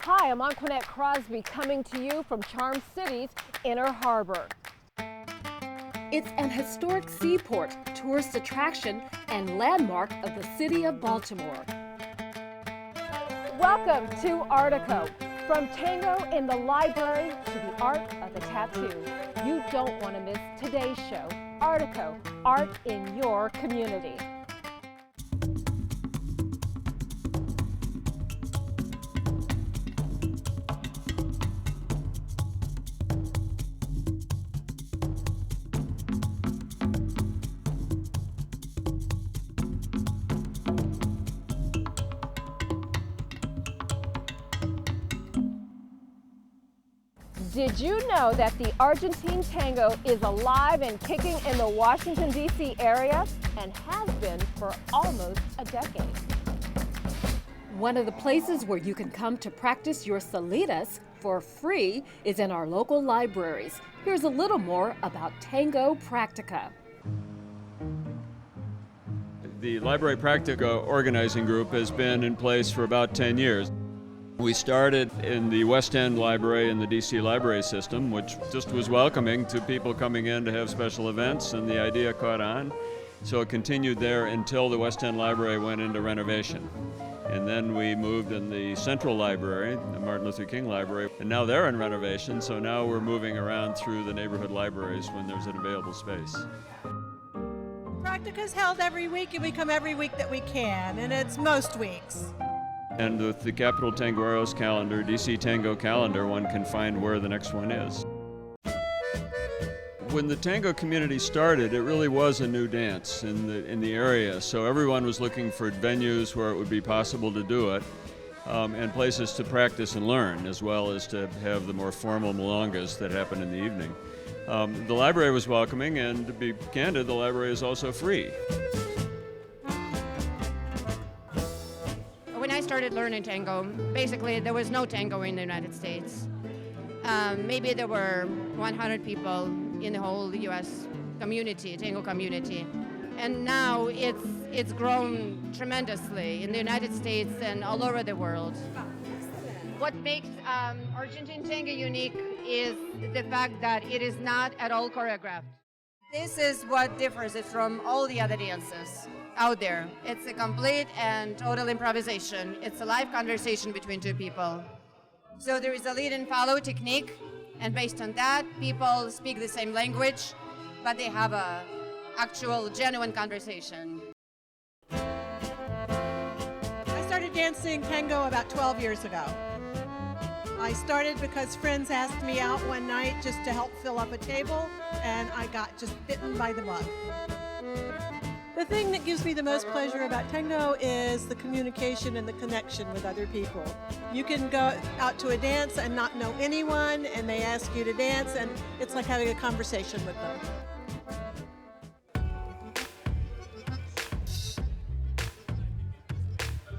Hi, I'm Anquinette Crosby coming to you from Charm City's Inner Harbor. It's an historic seaport, tourist attraction, and landmark of the city of Baltimore. Welcome to Artico. From tango in the library to the art of the tattoo. You don't want to miss today's show. Artico, art in your community. Did you know that the Argentine tango is alive and kicking in the Washington, D.C. area and has been for almost a decade? One of the places where you can come to practice your salitas for free is in our local libraries. Here's a little more about Tango Practica. The Library Practica organizing group has been in place for about 10 years. We started in the West End Library in the DC library system, which just was welcoming to people coming in to have special events, and the idea caught on. So it continued there until the West End Library went into renovation. And then we moved in the Central Library, the Martin Luther King Library, and now they're in renovation, so now we're moving around through the neighborhood libraries when there's an available space. Practica's held every week, and we come every week that we can, and it's most weeks. And with the Capital Tangueros calendar, DC Tango calendar, one can find where the next one is. When the tango community started, it really was a new dance in the area, so everyone was looking for venues where it would be possible to do it, and places to practice and learn, as well as to have the more formal milongas that happen in the evening. The library was welcoming, and to be candid, the library is also free. When I started learning tango, basically there was no tango in the United States. Maybe there were 100 people in the whole U.S. community, tango community. And now it's grown tremendously in the United States and all over the world. What makes Argentine tango unique is the fact that it is not at all choreographed. This is what differs it from all the other dances out there. It's a complete and total improvisation. It's a live conversation between two people. So there is a lead and follow technique, and based on that, people speak the same language, but they have a actual genuine conversation. I started dancing tango about 12 years ago. I started because friends asked me out one night just to help fill up a table, and I got just bitten by the bug. The thing that gives me the most pleasure about tango is the communication and the connection with other people. You can go out to a dance and not know anyone, and they ask you to dance, and it's like having a conversation with them.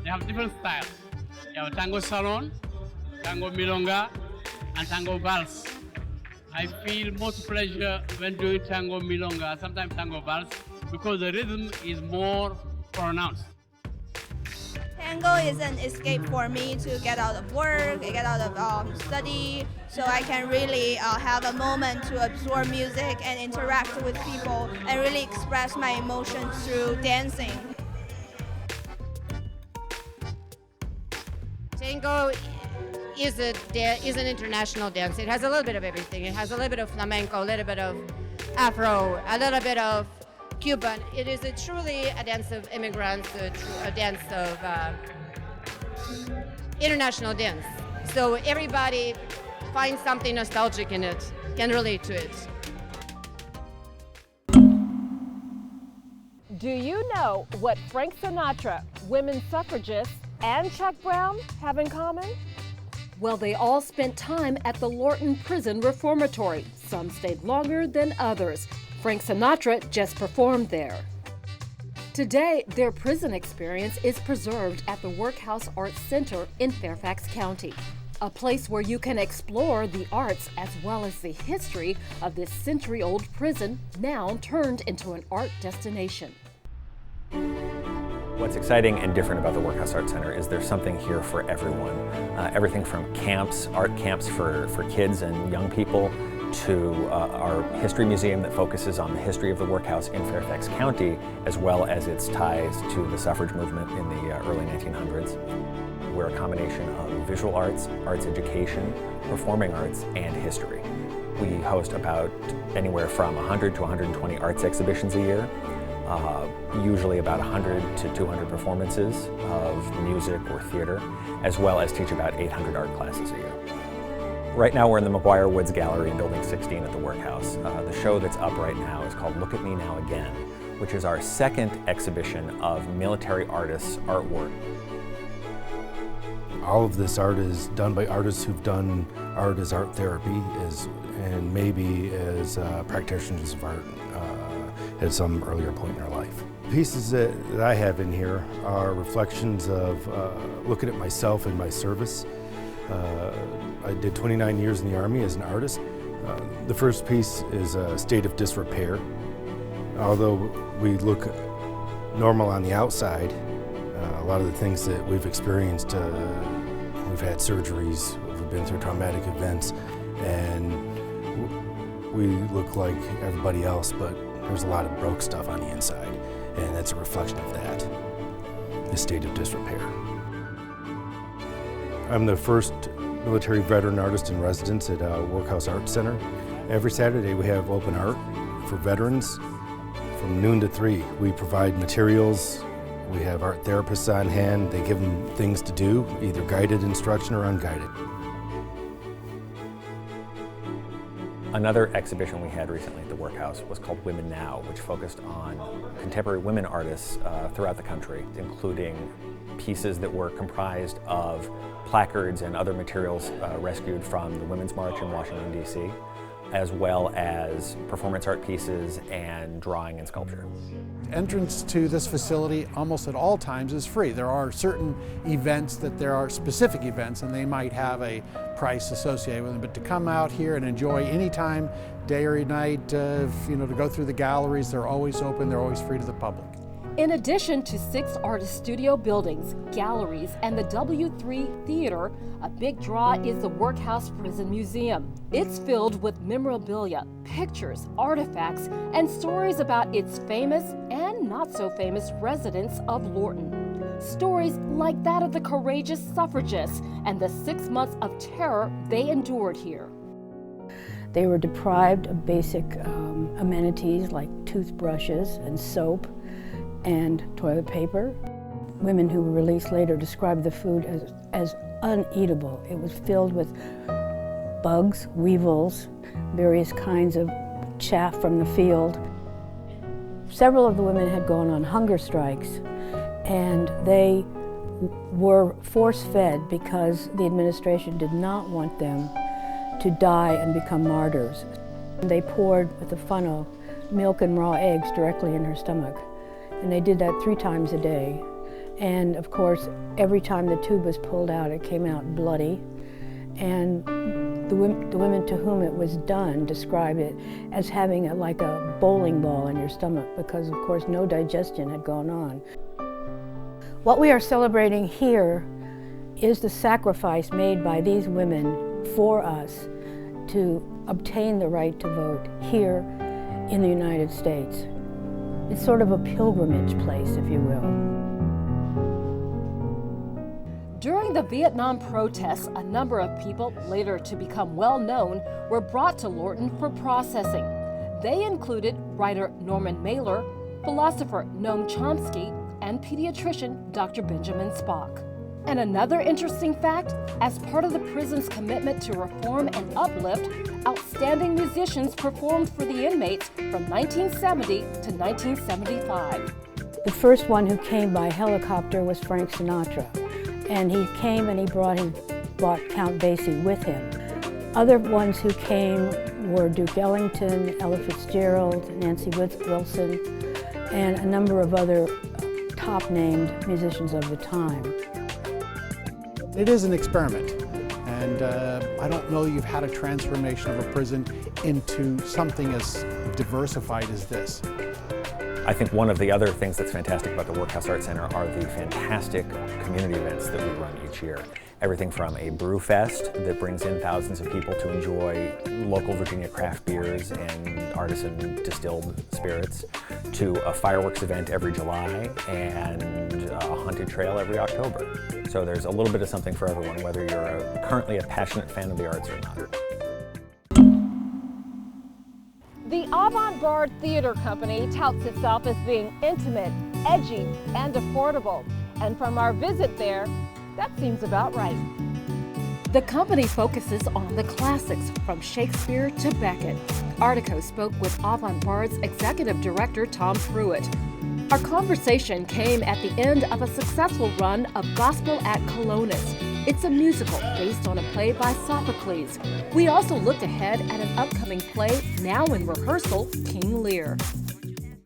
They have different styles. You have tango salon, tango milonga, and tango vals. I feel most pleasure when doing tango milonga, sometimes tango vals, because the rhythm is more pronounced. Tango is an escape for me to get out of work, get out of study, so I can really have a moment to absorb music and interact with people and really express my emotions through dancing. Tango is an international dance. It has a little bit of everything. It has a little bit of flamenco, a little bit of Afro, a little bit of Cuban. It is truly a dance of immigrants, a dance of international dance. So everybody finds something nostalgic in it, can relate to it. Do you know what Frank Sinatra, women's suffragists, and Chuck Brown have in common? Well, they all spent time at the Lorton Prison Reformatory. Some stayed longer than others. Frank Sinatra just performed there. Today, their prison experience is preserved at the Workhouse Arts Center in Fairfax County, a place where you can explore the arts as well as the history of this century-old prison, now turned into an art destination. What's exciting and different about the Workhouse Art Center is there's something here for everyone. Everything from camps, art camps for kids and young people, to our history museum that focuses on the history of the workhouse in Fairfax County, as well as its ties to the suffrage movement in the early 1900s. We're a combination of visual arts, arts education, performing arts, and history. We host about anywhere from 100 to 120 arts exhibitions a year, usually about 100 to 200 performances of music or theater, as well as teach about 800 art classes a year. Right now we're in the McGuire Woods Gallery in Building 16 at the Workhouse. The show that's up right now is called Look at Me Now Again, which is our second exhibition of military artists' artwork. All of this art is done by artists who've done art as art therapy, and maybe as practitioners of art at some earlier point in their life. Pieces that I have in here are reflections of looking at myself and my service. I did 29 years in the Army as an artist. The first piece is a state of disrepair. Although we look normal on the outside, a lot of the things that we've experienced, we've had surgeries, we've been through traumatic events, and we look like everybody else, but there's a lot of broke stuff on the inside, and that's a reflection of that, the state of disrepair. I'm the first military veteran artist in residence at Workhouse Art Center. Every Saturday we have open art for veterans from noon to 3. We provide materials, we have art therapists on hand, they give them things to do, either guided instruction or unguided. Another exhibition we had recently at the Workhouse was called Women Now, which focused on contemporary women artists throughout the country, including pieces that were comprised of placards and other materials rescued from the Women's March in Washington, D.C., as well as performance art pieces and drawing and sculpture. Entrance to this facility almost at all times is free. There are certain events that there are specific events and they might have a price associated with them, but to come out here and enjoy any time, day or night, to go through the galleries, they're always open, they're always free to the public. In addition to 6 artist studio buildings, galleries, and the W3 Theater, a big draw is the Workhouse Prison Museum. It's filled with memorabilia, pictures, artifacts, and stories about its famous and not so famous residents of Lorton. Stories like that of the courageous suffragists and the 6 months of terror they endured here. They were deprived of basic amenities like toothbrushes and soap and toilet paper. Women who were released later described the food as uneatable. It was filled with bugs, weevils, various kinds of chaff from the field. Several of the women had gone on hunger strikes, and they were force-fed because the administration did not want them to die and become martyrs. They poured with a funnel milk and raw eggs directly in her stomach. And they did that 3 times a day. And of course, every time the tube was pulled out, it came out bloody. And the women to whom it was done described it as having like a bowling ball in your stomach because, of course, no digestion had gone on. What we are celebrating here is the sacrifice made by these women for us to obtain the right to vote here in the United States. It's sort of a pilgrimage place, if you will. During the Vietnam protests, a number of people, later to become well known, were brought to Lorton for processing. They included writer Norman Mailer, philosopher Noam Chomsky, and pediatrician Dr. Benjamin Spock. And another interesting fact, as part of the prison's commitment to reform and uplift, outstanding musicians performed for the inmates from 1970 to 1975. The first one who came by helicopter was Frank Sinatra, and he came and he brought Count Basie with him. Other ones who came were Duke Ellington, Ella Fitzgerald, Nancy Wilson, and a number of other top-named musicians of the time. It is an experiment, and I don't know you've had a transformation of a prison into something as diversified as this. I think one of the other things that's fantastic about the Workhouse Art Center are the fantastic community events that we run each year. Everything from a brew fest that brings in thousands of people to enjoy local Virginia craft beers and artisan distilled spirits, to a fireworks event every July and a haunted trail every October. So there's a little bit of something for everyone, whether you're currently a passionate fan of the arts or not. The Avant-Garde Theater Company touts itself as being intimate, edgy, and affordable. And from our visit there, that seems about right. The company focuses on the classics from Shakespeare to Beckett. Artico spoke with Avant-Garde's executive director, Tom Pruitt. Our conversation came at the end of a successful run of Gospel at Colonus. It's a musical based on a play by Sophocles. We also looked ahead at an upcoming play, now in rehearsal, King Lear.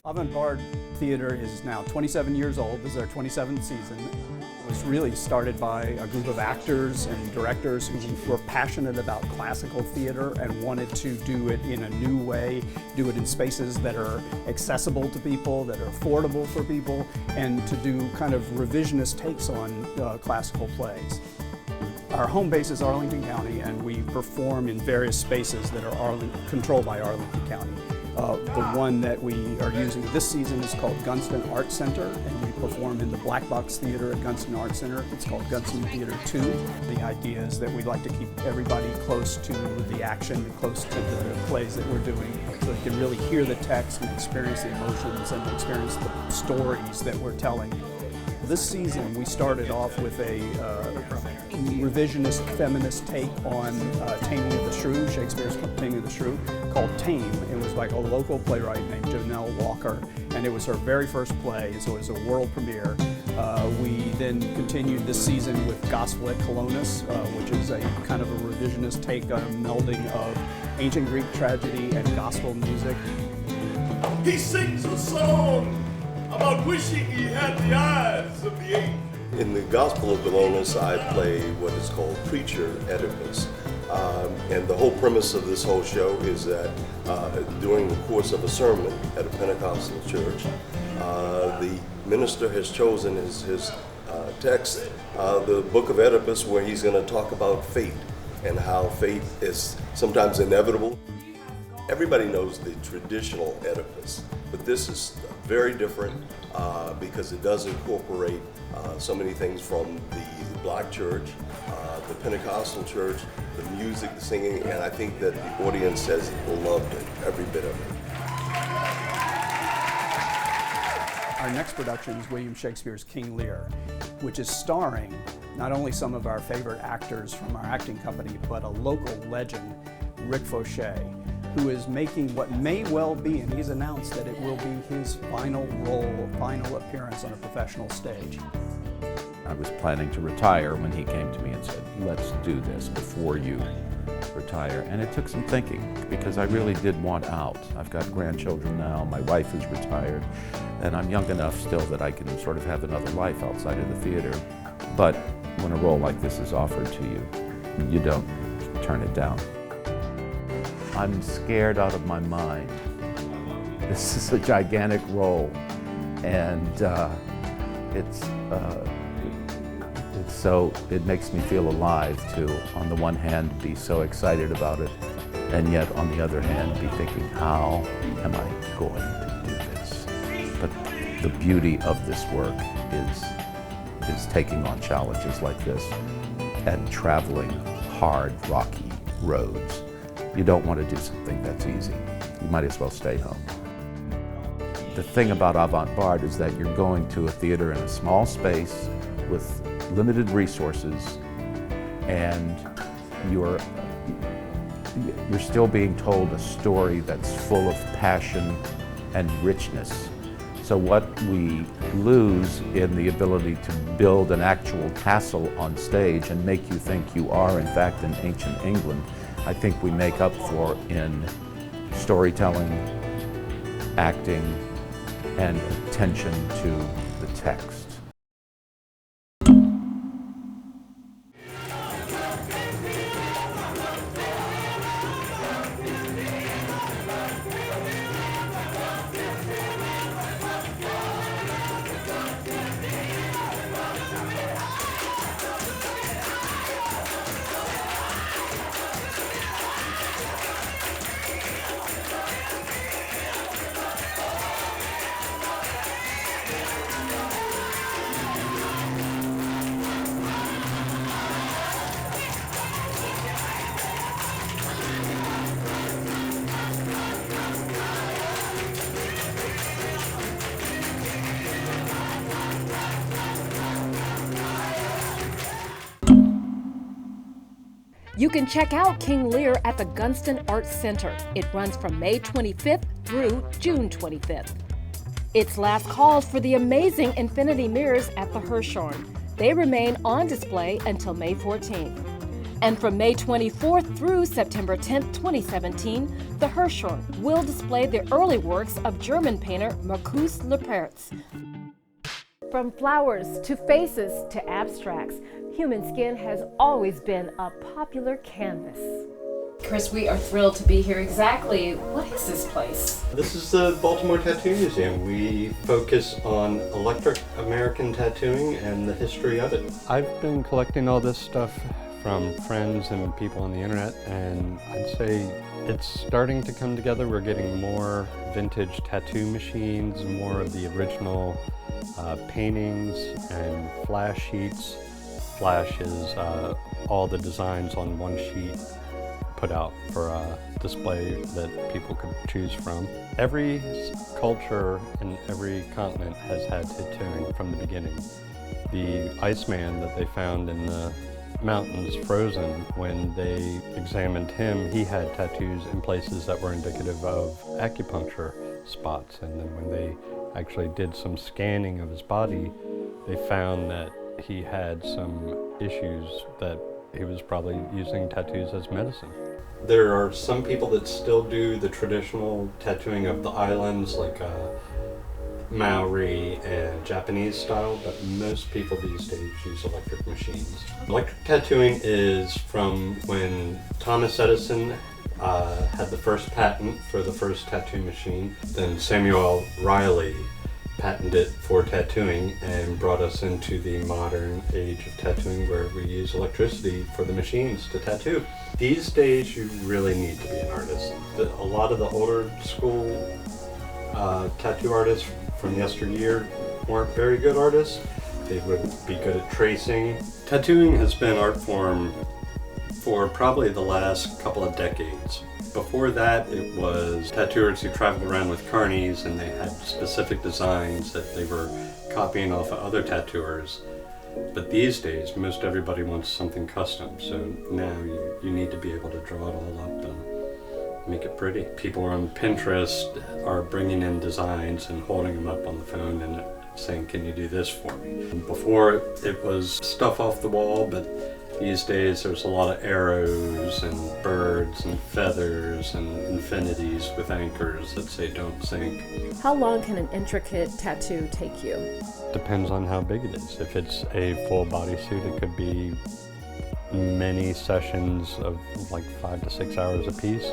Avant-Garde Theater is now 27 years old. This is our 27th season. It was really started by a group of actors and directors who were passionate about classical theater and wanted to do it in a new way, do it in spaces that are accessible to people, that are affordable for people, and to do kind of revisionist takes on classical plays. Our home base is Arlington County, and we perform in various spaces that are controlled by Arlington County. The one that we are using this season is called Gunston Art Center, and we perform in the Black Box Theater at Gunston Art Center. It's called Gunston Theater 2. The idea is that we'd like to keep everybody close to the action, close to the plays that we're doing, so they can really hear the text and experience the emotions and experience the stories that we're telling. This season, we started off with a revisionist feminist take on Taming of the Shrew, Shakespeare's Taming of the Shrew, called Tame. It was by a local playwright named Janelle Walker, and it was her very first play, so it was a world premiere. We then continued this season with Gospel at Colonus, which is a kind of a revisionist take on a melding of ancient Greek tragedy and gospel music. He sings a song about wishing he had the eyes of the angel. In the Gospel of Colonus, I play what is called Preacher Oedipus. And the whole premise of this whole show is that during the course of a sermon at a Pentecostal church, the minister has chosen his text, the book of Oedipus, where he's going to talk about fate and how fate is sometimes inevitable. Everybody knows the traditional Oedipus, but this is very different because it does incorporate so many things from the Black church, the Pentecostal church, the music, the singing, and I think that the audience has loved it, every bit of it. Our next production is William Shakespeare's King Lear, which is starring not only some of our favorite actors from our acting company, but a local legend, Rick Fauché, who is making what may well be, and he's announced that it will be his final role, final appearance on a professional stage. I was planning to retire when he came to me and said, let's do this before you retire. And it took some thinking because I really did want out. I've got grandchildren now, my wife is retired, and I'm young enough still that I can sort of have another life outside of the theater. But when a role like this is offered to you, you don't turn it down. I'm scared out of my mind. This is a gigantic role, and it makes me feel alive to, on the one hand, be so excited about it, and yet on the other hand, be thinking, how am I going to do this? But the beauty of this work is taking on challenges like this and traveling hard, rocky roads. You don't want to do something that's easy. You might as well stay home. The thing about Avant-Garde is that you're going to a theater in a small space with limited resources, and you're still being told a story that's full of passion and richness. So what we lose in the ability to build an actual castle on stage and make you think you are in fact in ancient England, I think we make up for in storytelling, acting, and attention to the text. You can check out King Lear at the Gunston Arts Center. It runs from May 25th through June 25th. It's last calls for the amazing infinity mirrors at the Hirshhorn. They remain on display until May 14th. And from May 24th through September 10th, 2017, the Hirshhorn will display the early works of German painter Marcus Lepertz. From flowers to faces to abstracts, human skin has always been a popular canvas. Chris, we are thrilled to be here. Exactly what is this place? This is the Baltimore Tattoo Museum. We focus on electric American tattooing and the history of it. I've been collecting all this stuff from friends and people on the internet, and I'd say it's starting to come together. We're getting more vintage tattoo machines, more of the original paintings and flash sheets. Flash is all the designs on one sheet put out for a display that people could choose from. Every culture in every continent has had tattooing from the beginning. The Iceman that they found in the mountains frozen, when they examined him, he had tattoos in places that were indicative of acupuncture spots. And then when they actually did some scanning of his body, they found that he had some issues that he was probably using tattoos as medicine. There are some people that still do the traditional tattooing of the islands, like Maori and Japanese style, but most people these days use electric machines. Electric tattooing is from when Thomas Edison had the first patent for the first tattoo machine. Then Samuel Riley patented it for tattooing and brought us into the modern age of tattooing, where we use electricity for the machines to tattoo. These days you really need to be an artist. A lot of the older school tattoo artists from yesteryear weren't very good artists. They would be good at tracing. Tattooing has been art form for probably the last couple of decades. Before that, it was tattooers who traveled around with carnies and they had specific designs that they were copying off of other tattooers. But these days, most everybody wants something custom, so now you need to be able to draw it all up and make it pretty. People on Pinterest are bringing in designs and holding them up on the phone and saying, "Can you do this for me?" Before it was stuff off the wall, but these days there's a lot of arrows and birds and feathers and infinities with anchors that say don't sink. How long can an intricate tattoo take you? Depends on how big it is. If it's a full bodysuit, it could be many sessions of like 5 to 6 hours a piece.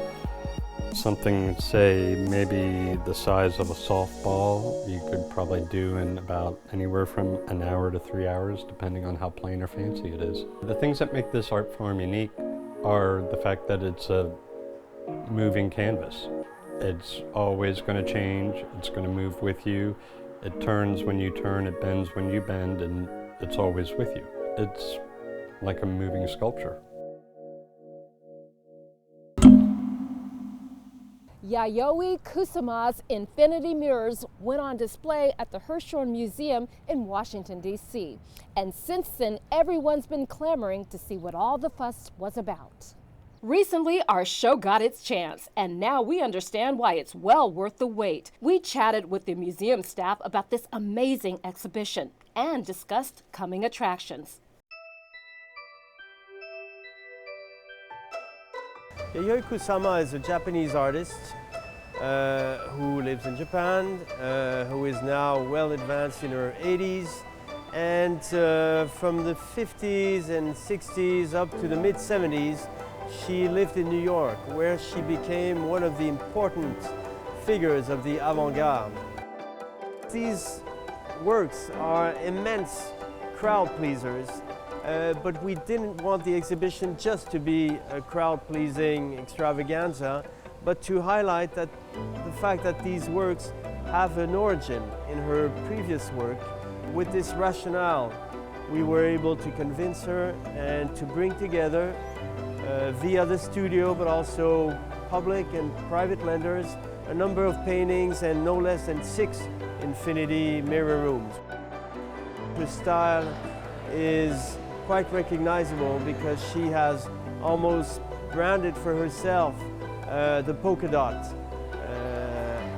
Something, say, maybe the size of a softball, you could probably do in about anywhere from an hour to 3 hours, depending on how plain or fancy it is. The things that make this art form unique are the fact that it's a moving canvas. It's always going to change, it's going to move with you. It turns when you turn, it bends when you bend, and it's always with you. It's like a moving sculpture. Yayoi Kusama's infinity mirrors went on display at the Hirshhorn Museum in Washington, D.C. And since then, everyone's been clamoring to see what all the fuss was about. Recently, our show got its chance, and now we understand why it's well worth the wait. We chatted with the museum staff about this amazing exhibition and discussed coming attractions. Yayoi Kusama is a Japanese artist who lives in Japan, who is now well advanced in her 80s, and from the 50s and 60s up to the mid-70s, she lived in New York, where she became one of the important figures of the avant-garde. These works are immense crowd pleasers. But we didn't want the exhibition just to be a crowd-pleasing extravaganza, but to highlight that the fact that these works have an origin in her previous work. With this rationale, we were able to convince her and to bring together, via the studio, but also public and private lenders, a number of paintings and no less than 6 infinity mirror rooms. Her style is quite recognizable because she has almost branded for herself the polka dot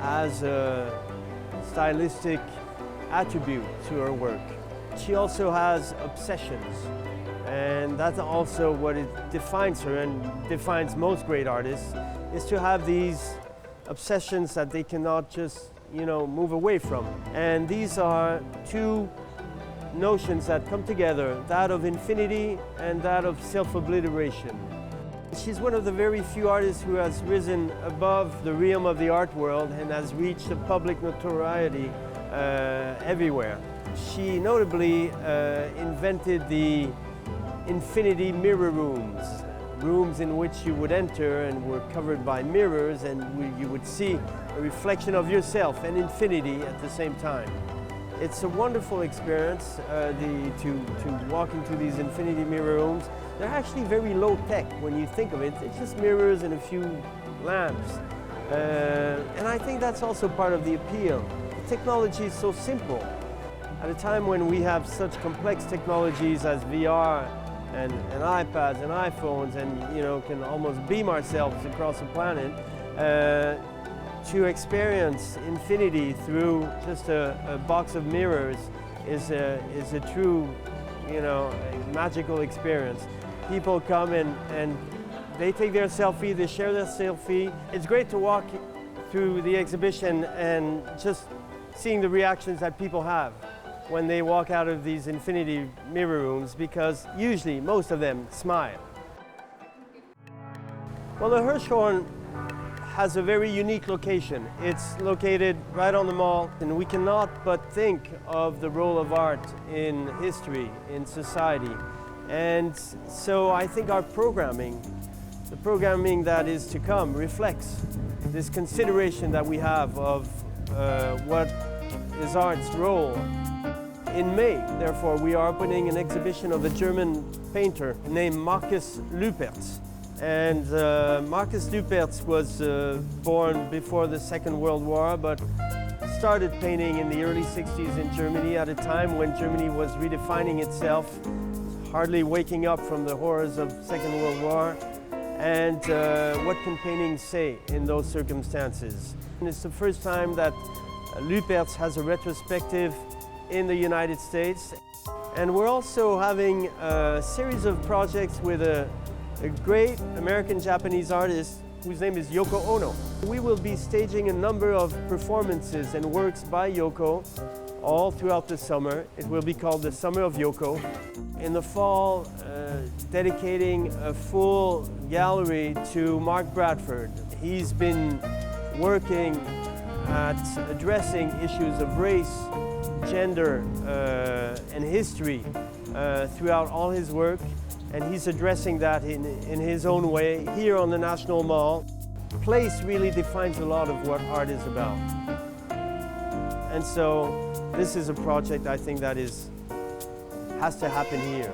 as a stylistic attribute to her work. She also has obsessions, and that's also what it defines her and defines most great artists, is to have these obsessions that they cannot just, move away from. And these are two notions that come together, that of infinity and that of self-obliteration. She's one of the very few artists who has risen above the realm of the art world and has reached a public notoriety everywhere. She notably invented the infinity mirror rooms, rooms in which you would enter and were covered by mirrors, and you would see a reflection of yourself and infinity at the same time. It's a wonderful experience to walk into these infinity mirror rooms. They're actually very low tech when you think of it. It's just mirrors and a few lamps. And I think that's also part of the appeal. The technology is so simple. At a time when we have such complex technologies as VR and iPads and iPhones and can almost beam ourselves across the planet, to experience infinity through just a box of mirrors is a true, a magical experience. People come and they take their selfie, they share their selfie. It's great to walk through the exhibition and just seeing the reactions that people have when they walk out of these infinity mirror rooms, because usually most of them smile. Well, the Hirshhorn has a very unique location. It's located right on the mall, and we cannot but think of the role of art in history, in society. And so I think our programming, the programming that is to come, reflects this consideration that we have of what is art's role. In May, therefore, we are opening an exhibition of a German painter named Markus Lüpertz. And Markus Lüpertz was born before the Second World War, but started painting in the early 60s in Germany at a time when Germany was redefining itself, hardly waking up from the horrors of Second World War. And what can painting say in those circumstances? And it's the first time that Lüpertz has a retrospective in the United States. And we're also having a series of projects with a great American-Japanese artist whose name is Yoko Ono. We will be staging a number of performances and works by Yoko all throughout the summer. It will be called the Summer of Yoko. In the fall, dedicating a full gallery to Mark Bradford. He's been working at addressing issues of race, gender, and history throughout all his work. And he's addressing that in his own way here on the National Mall. Place really defines a lot of what art is about. And so this is a project I think that has to happen here.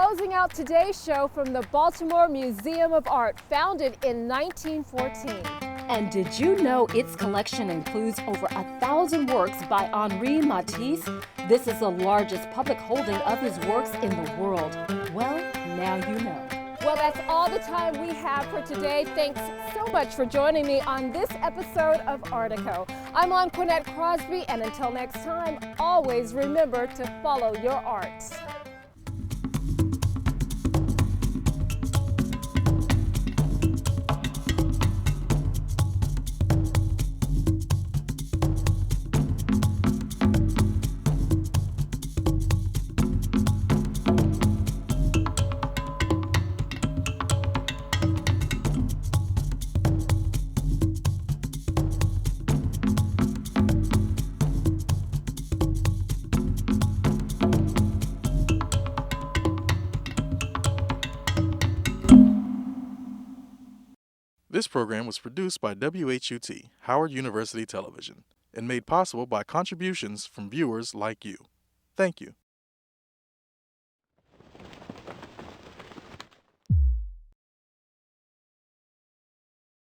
closing out today's show from the Baltimore Museum of Art, founded in 1914. And did you know its collection includes over 1,000 works by Henri Matisse? This is the largest public holding of his works in the world. Well, now you know. Well, that's all the time we have for today. Thanks so much for joining me on this episode of Artico. I'm Anquinette Crosby, and until next time, always remember to follow your art. This program was produced by WHUT, Howard University Television, and made possible by contributions from viewers like you. Thank you.